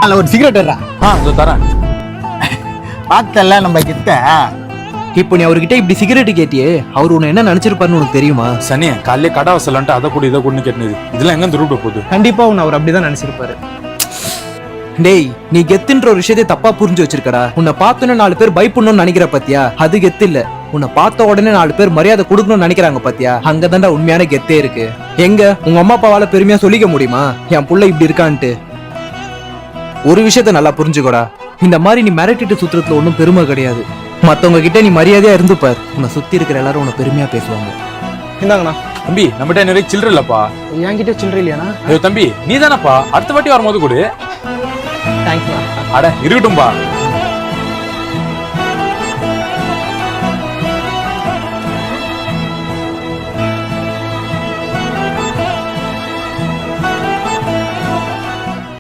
அதில் ஒரு சிகரெட் எடுறா. இதோ தரேன். பார்த்தல நம்ம கிட்ட. இப்போ நீ அவர்கிட்ட இப்படி சிகரெட் கேட்டியே, அவர் உன்னை என்ன நினைச்சிருப்பாருன்னு உனக்கு தெரியுமா? சனியே காலையிலே கடை வசலான்ட்டு அதை கூட இதை கூட கேட்டது. இதெல்லாம் எங்க திரும்ப போகுது? கண்டிப்பா உன்னை அவர் அப்படிதான் நினைச்சிருப்பாரு. டேய், நீ கெத்துன்ற ஒரு விஷயத்தை தப்பா புரிஞ்சு வச்சிருக்கடா. உன்னை பார்த்தோன்னே 4 பேர் பயப்படணும்னு நினைக்கிற பாத்தியா, அது கெத்து இல்ல. உன்னை பார்த்த உடனே 4 பேர் மரியாதை கொடுக்கணும்னு நினைக்கிறாங்க பாத்தியா, அங்கதான்டா உண்மையான கெத்தே இருக்கு. எங்க உங்க அம்மா அப்பாவால பெருமையா சொல்லிக்க முடியுமா என் புள்ள இப்படி இருக்கான்ட்டு? ஒரு விஷயத்த நல்லா புரிஞ்சுக்கோடா, இந்த மாதிரி நீ மிரட்டிட்டு சுத்துறதுல ஒன்றும் பெருமை கிடையாது. மத்தவங்க கிட்ட நீ மரியாதையா இருந்து பார், உன்னை சுத்தி இருக்கிற எல்லாரும் உன்னை பெருமையா பேசுவாங்க. இந்தாங்கண்ணா. தம்பி நம்மகிட்ட நிறைய சில்லற இல்லப்பா. என்கிட்ட சில்லற இல்லையாண்ணா? ஐயோ தம்பி நீ தானப்பா, அடுத்த வாட்டி வரும்போது கொடு. தேங்க்ஸ்ண்ணா. அட இருக்கட்டும்பா.